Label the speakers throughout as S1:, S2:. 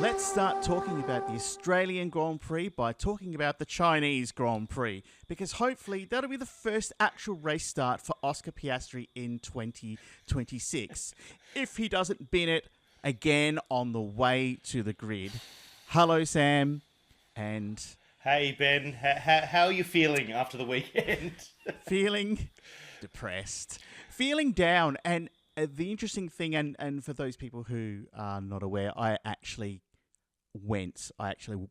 S1: Let's start talking about the Australian Grand Prix by talking about the Chinese Grand Prix, because hopefully that'll be the first actual race start for Oscar Piastri in 2026, if he doesn't bin it again on the way to the grid. Hello, Sam, and...
S2: Hey, Ben. How are you feeling after the weekend?
S1: Feeling depressed, feeling down, and the interesting thing, and for those people who are not aware, I actually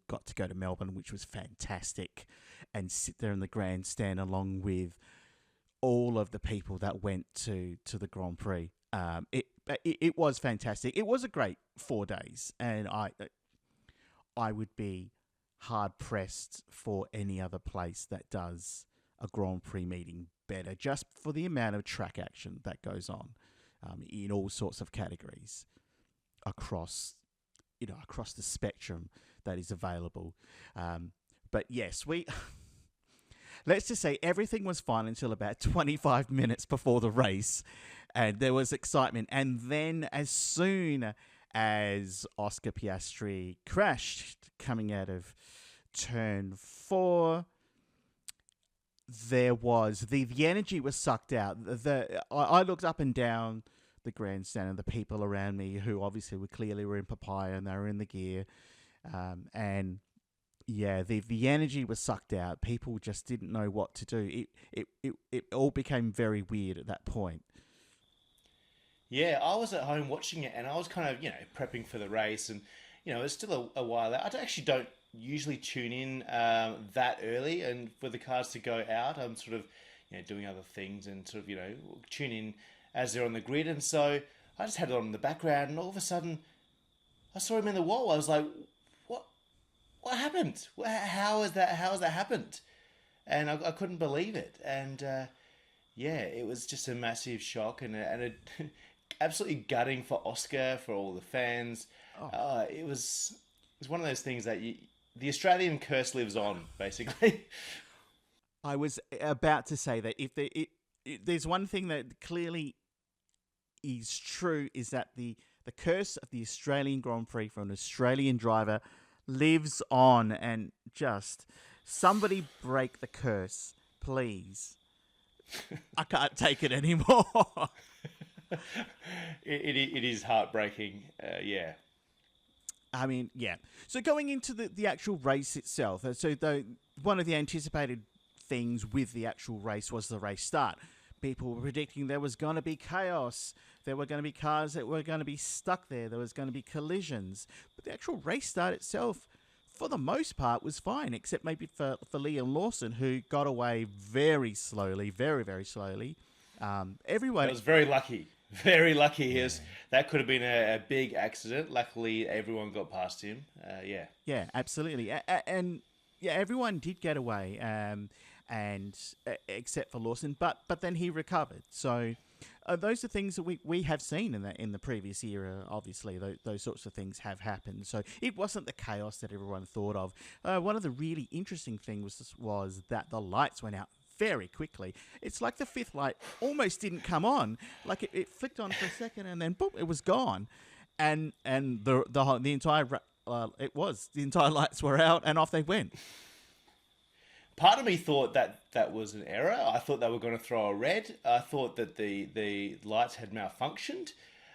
S1: got to go to Melbourne, which was fantastic, and sit there in the grandstand along with all of the people that went to the Grand Prix. It was fantastic. It was a great 4 days, and I would be hard pressed for any other place that does a Grand Prix meeting better, just for the amount of track action that goes on in all sorts of categories across the spectrum that is available. But yes, let's just say everything was fine until about 25 minutes before the race, and there was excitement. And then as soon as Oscar Piastri crashed coming out of turn 4, there was the energy was sucked out. I looked up and down the grandstand, and the people around me who obviously were in papaya and they were in the gear, and yeah, the energy was sucked out. People just didn't know what to do. It all became very weird at that point.
S2: Yeah, I was at home watching it, and I was kind of, prepping for the race, and it's still a while out. I actually don't usually tune in that early, and for the cars to go out, I'm sort of, doing other things and sort of, tune in as they're on the grid. And so I just had it on in the background, and all of a sudden I saw him in the wall. I was like, what happened? How has that happened? And I couldn't believe it. And yeah, it was just a massive shock, and a absolutely gutting for Oscar, for all the fans. It was one of those things that the Australian curse lives on, basically.
S1: I was about to say that if there's one thing that clearly is true, is that the curse of the Australian Grand Prix for an Australian driver lives on, and just somebody break the curse, please. I can't take it anymore.
S2: It is heartbreaking, yeah.
S1: I mean, yeah. So going into the actual race itself, one of the anticipated things with the actual race was the race start. People were predicting there was going to be chaos. There were going to be cars that were going to be stuck there. There was going to be collisions. But the actual race start itself, for the most part, was fine, except maybe for Liam Lawson, who got away very slowly, very, very slowly. Everyone...
S2: That was very lucky. Very lucky. Yeah. That could have been a big accident. Luckily, everyone got past him. Yeah.
S1: Yeah, absolutely. And yeah, everyone did get away, and except for Lawson, but then he recovered. So those are things that we have seen in the previous era. Obviously, those sorts of things have happened. So it wasn't the chaos that everyone thought of. One of the really interesting things was that the lights went out very quickly. It's like the fifth light almost didn't come on. Like it flicked on for a second, and then boom, it was gone. And the entire lights were out, and off they went.
S2: Part of me thought that was an error. I thought they were going to throw a red. I thought that the lights had malfunctioned.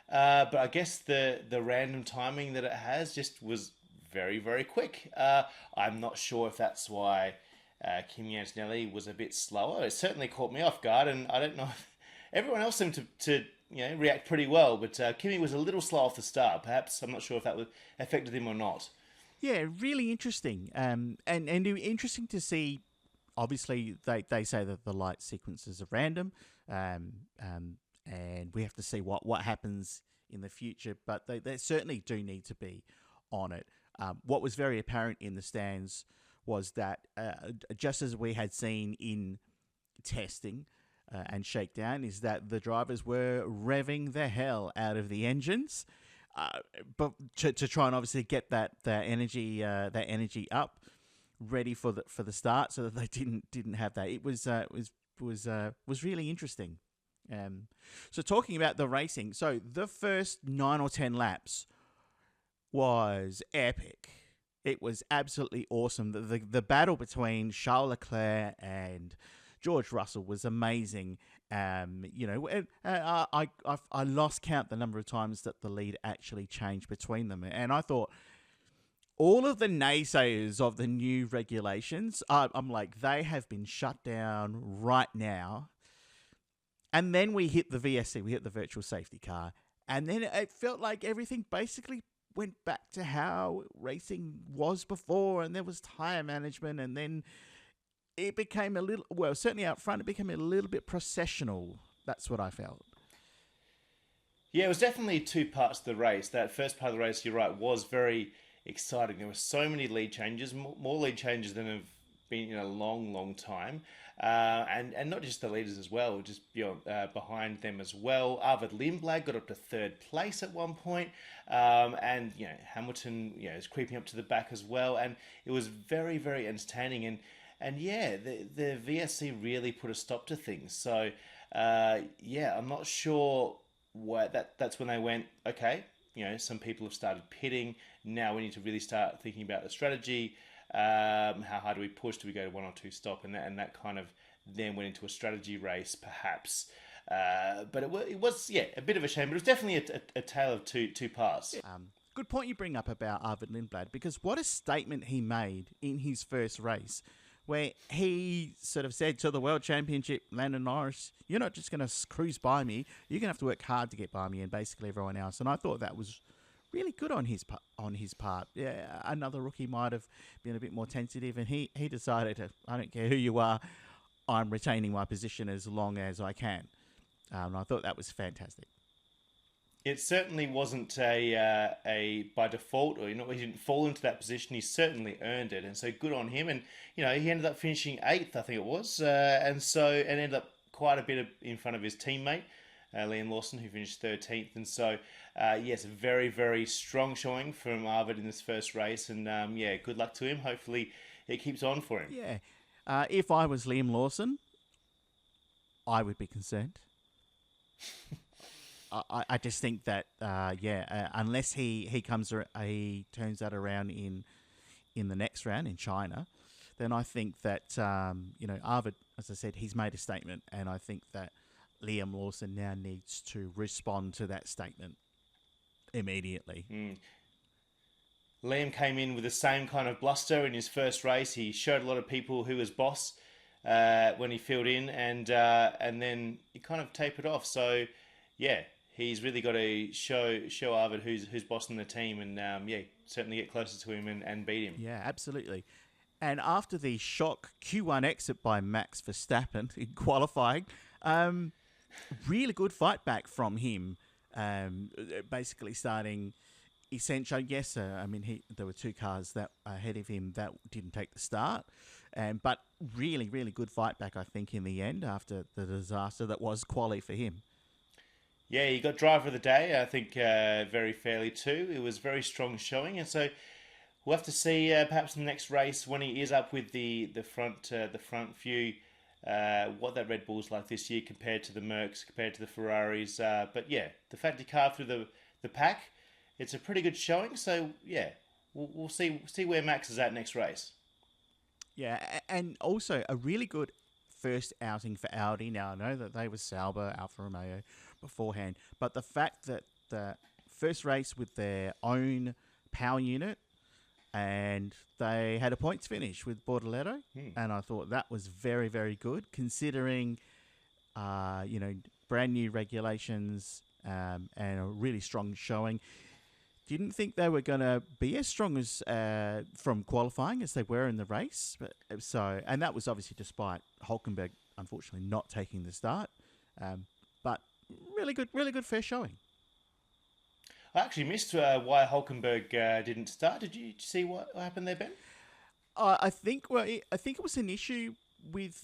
S2: But I guess the random timing that it has just was very, very quick. I'm not sure if that's why Kimi Antonelli was a bit slower. It certainly caught me off guard, and I don't know if everyone else seemed to react pretty well, but Kimi was a little slow off the start. Perhaps, I'm not sure if that affected him or not.
S1: Yeah, really interesting. And interesting to see. Obviously, they say that the light sequences are random, and we have to see what happens in the future. But they certainly do need to be on it. What was very apparent in the stands was that just as we had seen in testing and shakedown, is that the drivers were revving the hell out of the engines, but to try and obviously get that energy up, ready for the start, so that they didn't have that. It was really interesting. So talking about the racing, so the first 9 or 10 laps was epic. It was absolutely awesome. The battle between Charles Leclerc and George Russell was amazing. I lost count the number of times that the lead actually changed between them, and I thought all of the naysayers of the new regulations, I'm like, they have been shut down right now. And then we hit the VSC, we hit the virtual safety car, and then it felt like everything basically went back to how racing was before, and there was tire management, and then it became a little, well, certainly out front, it became a little bit processional. That's what I felt.
S2: Yeah, it was definitely two parts of the race. That first part of the race, you're right, was very exciting. There were so many lead changes, more lead changes than have been in a long, long time. And not just the leaders as well, just behind them as well. Arvid Lindblad got up to third place at one point, and Hamilton is creeping up to the back as well, and it was very, very entertaining. And yeah, the VSC really put a stop to things. So I'm not sure that's when they went, okay, some people have started pitting. Now we need to really start thinking about the strategy. How hard do we push? Do we go to one or two stop? And that kind of then went into a strategy race, perhaps. But it was a bit of a shame. But it was definitely a tale of two parts.
S1: Good point you bring up about Arvid Lindblad, because what a statement he made in his first race, where he sort of said to the World Championship, Lando Norris, you're not just going to cruise by me, you're going to have to work hard to get by me and basically everyone else. And I thought that was really good on his part. Yeah, another rookie might have been a bit more tentative, and he decided to, I don't care who you are, I'm retaining my position as long as I can. And I thought that was fantastic.
S2: It certainly wasn't a by default, or he didn't fall into that position. He certainly earned it, and so good on him. And he ended up finishing 8th, I think it was, and ended up quite a bit in front of his teammate Liam Lawson, who finished 13th. And so, yes, very, very strong showing from Arvid in this first race. And good luck to him. Hopefully, it keeps on for him.
S1: Yeah, if I was Liam Lawson, I would be concerned. I just think that unless he turns that around in the next round in China, then I think that Arvid, as I said, he's made a statement, and I think that Liam Lawson now needs to respond to that statement immediately.
S2: Liam came in with the same kind of bluster in his first race. He showed a lot of people who was boss when he filled in, and then he kind of tapered off. So yeah. He's really got to show Arvid who's bossing the team, and certainly get closer to him and beat him.
S1: Yeah, absolutely. And after the shock Q1 exit by Max Verstappen in qualifying, really good fight back from him. Basically starting essentially, yes, there were two cars that ahead of him that didn't take the start, but really, really good fight back, I think, in the end after the disaster that was quali for him.
S2: Yeah, he got driver of the day, I think, very fairly too. It was very strong showing, and so we'll have to see perhaps in the next race when he is up with the front few, what that Red Bull's like this year compared to the Mercs, compared to the Ferraris. But yeah, the fact he carved through the pack, it's a pretty good showing. So yeah, we'll see where Max is at next race.
S1: Yeah, and also a really good first outing for Audi. Now I know that they were Sauber, Alfa Romeo beforehand, but the fact that the first race with their own power unit, and they had a points finish with Bortoleto, and I thought that was very, very good considering, brand new regulations and a really strong showing. Didn't think they were going to be as strong as from qualifying as they were in the race, and that was obviously despite Hulkenberg unfortunately not taking the start, but really good fair showing.
S2: I actually missed why Hulkenberg didn't start. Did you see what happened there, Ben?
S1: I think it was an issue with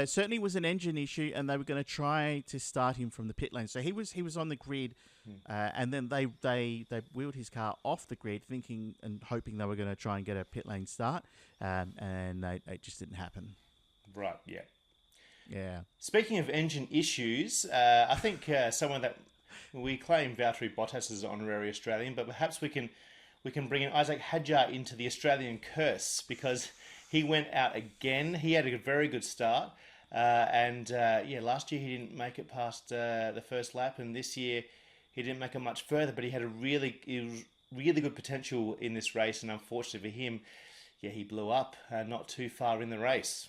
S1: certainly was an engine issue, and they were going to try to start him from the pit lane. So he was on the grid, and then they wheeled his car off the grid, thinking and hoping they were going to try and get a pit lane start, and it just didn't happen.
S2: Right. Yeah.
S1: Yeah.
S2: Speaking of engine issues, I think someone that we claim Valtteri Bottas is an honorary Australian, but perhaps we can we can bring in Isaac Hadjar into the Australian curse, because he went out again. He had a very good start. Last year he didn't make it past the first lap, and this year he didn't make it much further. But he had really good potential in this race, and unfortunately for him, he blew up not too far in the race.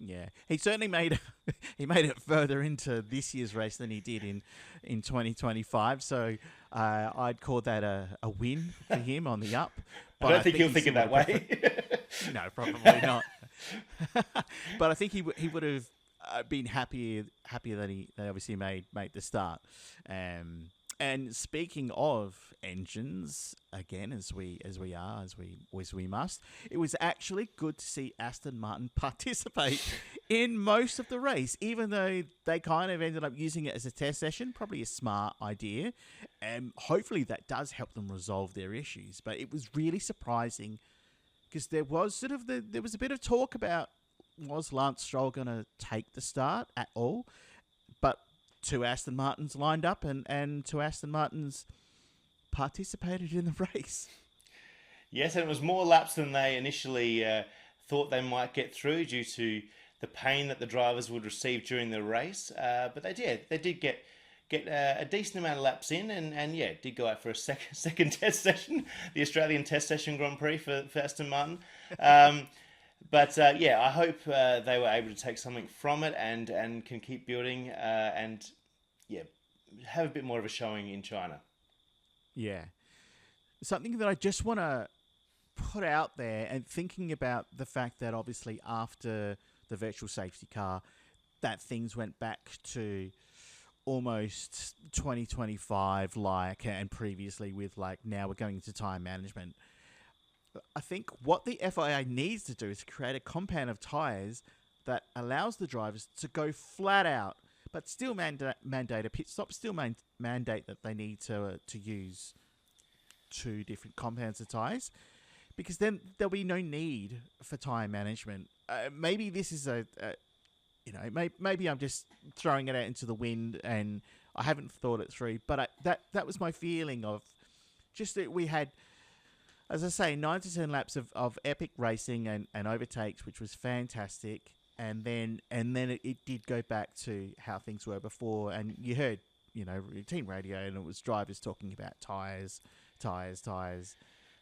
S1: Yeah, he certainly made he made it further into this year's race than he did in 2025. So I'd call that a win for him on the up.
S2: But I don't think he'll think it that way.
S1: No, probably not. But I think he would have been happier that he obviously made the start. And speaking of engines, again, as we must, it was actually good to see Aston Martin participate in most of the race, even though they kind of ended up using it as a test session. Probably a smart idea, and hopefully that does help them resolve their issues. But it was really surprising, because there was there was a bit of talk about, was Lance Stroll going to take the start at all? But two Aston Martins lined up, and two Aston Martins participated in the race.
S2: Yes, and it was more laps than they initially thought they might get through, due to the pain that the drivers would receive during the race. But they did get a decent amount of laps in, and did go out for a second test session, the Australian Test Session Grand Prix for Aston Martin. I hope they were able to take something from it and can keep building and have a bit more of a showing in China.
S1: Yeah. Something that I just want to put out there, and thinking about the fact that obviously after the virtual safety car, that things went back to almost 2025 like, and previously with like, now we're going into time management. I think what the FIA needs to do is create a compound of tyres that allows the drivers to go flat out, but still mandate a pit stop, still mandate that they need to use two different compounds of tyres, because then there'll be no need for tyre management. Maybe this is maybe I'm just throwing it out into the wind and I haven't thought it through, but that was my feeling of just that we had, as I say, 9 to 10 laps of epic racing and overtakes, which was fantastic. And then it did go back to how things were before. And you heard, team radio, and it was drivers talking about tyres.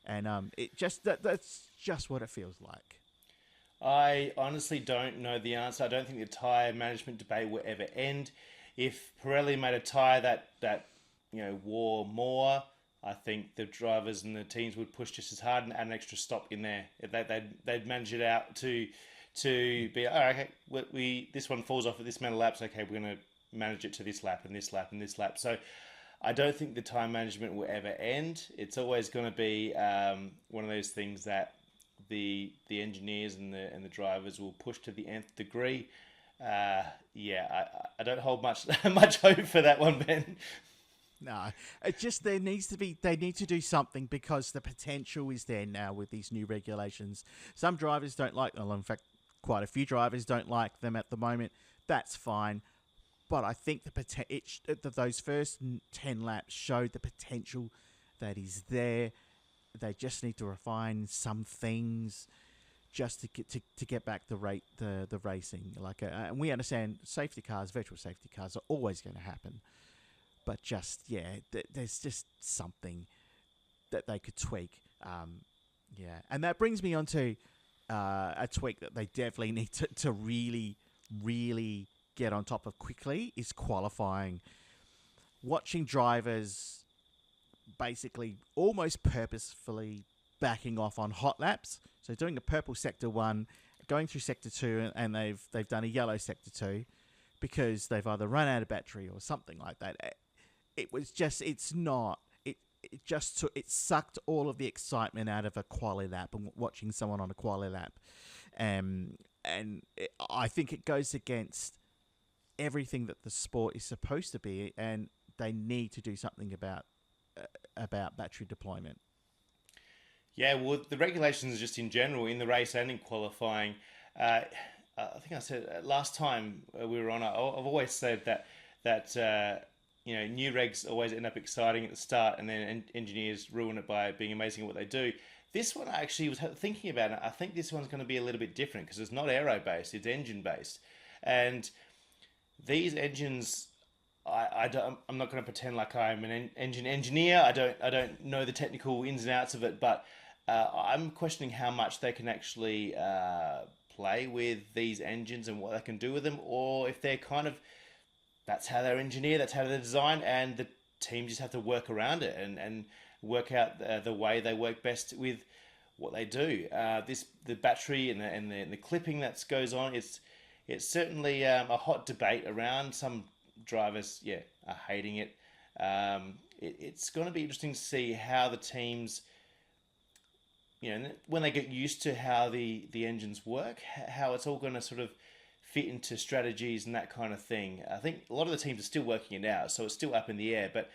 S1: And that's just what it feels like.
S2: I honestly don't know the answer. I don't think the tyre management debate will ever end. If Pirelli made a tyre that wore more, I think the drivers and the teams would push just as hard and add an extra stop in there. They'd manage it out to be, okay, this one falls off at this amount of laps. Okay, we're going to manage it to this lap and this lap and this lap. So I don't think the time management will ever end. It's always going to be one of those things that the engineers and the drivers will push to the nth degree. I don't hold much hope for that one, Ben.
S1: No, it just they need to do something, because the potential is there now with these new regulations. Some drivers don't like them. In fact, quite a few drivers don't like them at the moment. That's fine. But I think those first 10 laps showed the potential that is there. They just need to refine some things just to get back the racing. And we understand virtual safety cars are always going to happen. But there's just something that they could tweak. And that brings me on to a tweak that they definitely need to really, really get on top of quickly, is qualifying. Watching drivers basically almost purposefully backing off on hot laps. So doing a purple sector 1, going through sector 2, and they've done a yellow sector 2 because they've either run out of battery or something like that. It sucked all of the excitement out of a quali lap and watching someone on a quali lap. I think it goes against everything that the sport is supposed to be, and they need to do something about battery deployment.
S2: Yeah, well, the regulations just in general, in the race and in qualifying, I think I said last time we were on, I've always said that new regs always end up exciting at the start, and then engineers ruin it by being amazing at what they do. This one, I actually was thinking about it. I think this one's going to be a little bit different because it's not aero based; it's engine based, and these engines. I'm not going to pretend like I'm an engine engineer. I don't know the technical ins and outs of it, but I'm questioning how much they can actually play with these engines and what they can do with them, or if they're kind of that's how they're engineered, that's how they're designed, and the team just have to work around it and work out the way they work best with what they do. The battery and the clipping that goes on, it's certainly a hot debate around. Some drivers, are hating it. It's going to be interesting to see how the teams, when they get used to how the engines work, how it's all going to sort of fit into strategies and that kind of thing. I think a lot of the teams are still working it out, so it's still up in the air, but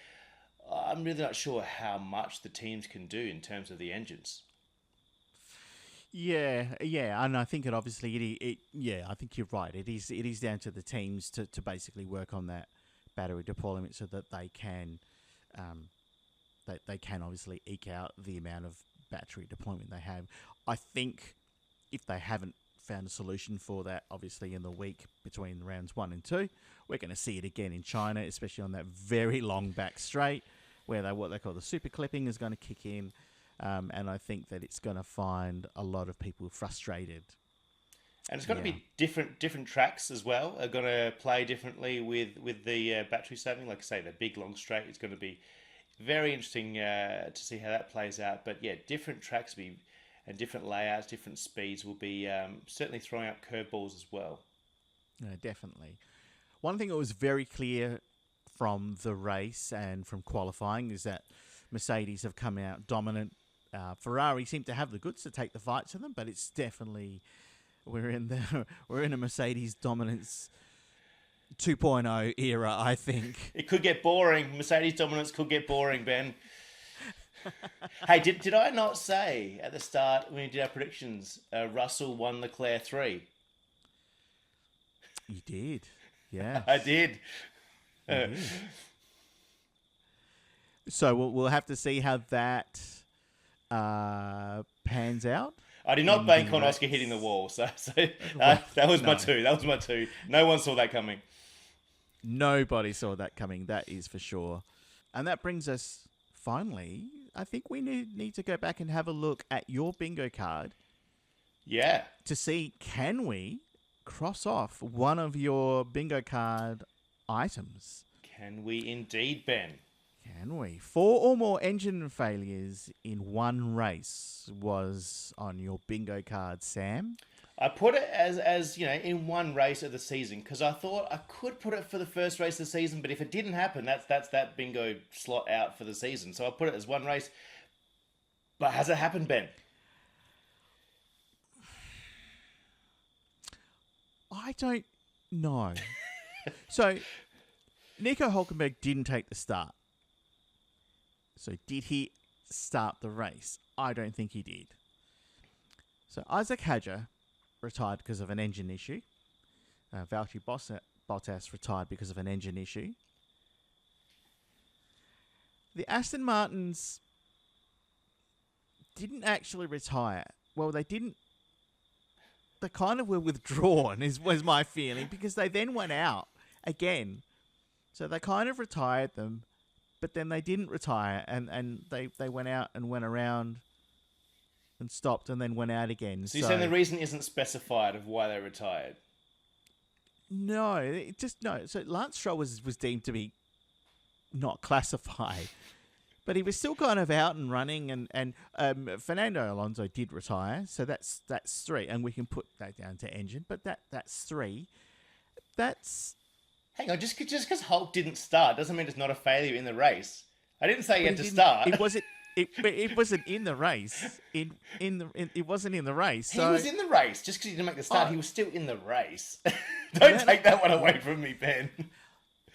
S2: I'm really not sure how much the teams can do in terms of the engines.
S1: Yeah, and I think I think you're right. It is down to the teams to basically work on that battery deployment so that they can obviously eke out the amount of battery deployment they have. I think if they haven't found a solution for that, obviously in the week between rounds 1 and 2, we're going to see it again in China, especially on that very long back straight where what they call the super clipping is going to kick in. And I think that it's going to find a lot of people frustrated.
S2: And it's going to be different tracks as well. Are going to play differently with the battery saving. Like I say, the big long straight is going to be very interesting to see how that plays out. But different tracks and different layouts, different speeds will be certainly throwing up curveballs as well.
S1: Yeah, definitely. One thing that was very clear from the race and from qualifying is that Mercedes have come out dominant. Ferrari seem to have the goods to take the fight to them, but it's definitely we're in a Mercedes dominance 2.0 era, I think.
S2: It could get boring. Mercedes dominance could get boring, Ben. Hey, did I not say at the start when we did our predictions, Russell won Leclerc 3?
S1: You did, yeah.
S2: I did.
S1: So we'll have to see how that pans out.
S2: I did not bank on Oscar hitting the wall, so that was my two. That was my two. No one saw that coming.
S1: Nobody saw that coming, that is for sure. And that brings us, finally, I think we need to go back and have a look at your bingo card.
S2: Yeah.
S1: To see, can we cross off one of your bingo card items?
S2: Can we indeed, Ben?
S1: Can we? 4 or more engine failures in one race was on your bingo card, Sam.
S2: I put it as in one race of the season because I thought I could put it for the first race of the season, but if it didn't happen, that's that bingo slot out for the season. So I put it as one race. But has it happened, Ben?
S1: I don't know. So Nico Hulkenberg didn't take the start. So did he start the race? I don't think he did. So Isaac Hadjar retired because of an engine issue. Valtteri Bottas retired because of an engine issue. The Aston Martins didn't actually retire. Well, they didn't. They kind of were withdrawn, was my feeling, because they then went out again. So they kind of retired them, but then they didn't retire, and they went out and went around and stopped and then went out again.
S2: So you're saying the reason isn't specified of why they retired?
S1: No, no. So Lance Stroll was deemed to be not classified, but he was still kind of out and running, and Fernando Alonso did retire, so that's 3, and we can put that down to engine, but that's 3. That's...
S2: Hang on, just because Hulk didn't start doesn't mean it's not a failure in the race. I didn't say he had to start.
S1: It wasn't in the race. It wasn't in the race. So...
S2: He was in the race. Just because he didn't make the start, he was still in the race. Don't take that one away from me, Ben.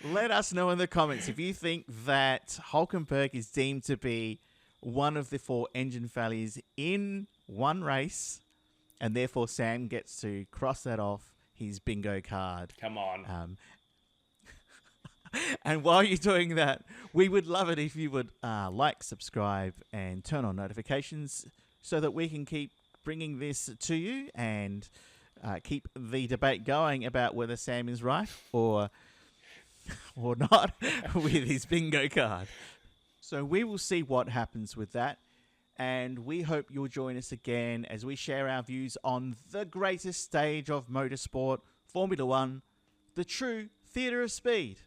S1: Let us know in the comments if you think that Hulkenberg is deemed to be one of the 4 engine failures in one race, and therefore Sam gets to cross that off his bingo card.
S2: Come on.
S1: And while you're doing that, we would love it if you would like, subscribe, and turn on notifications so that we can keep bringing this to you and keep the debate going about whether Sam is right or not with his bingo card. So we will see what happens with that. And we hope you'll join us again as we share our views on the greatest stage of motorsport, Formula One, the true theatre of speed.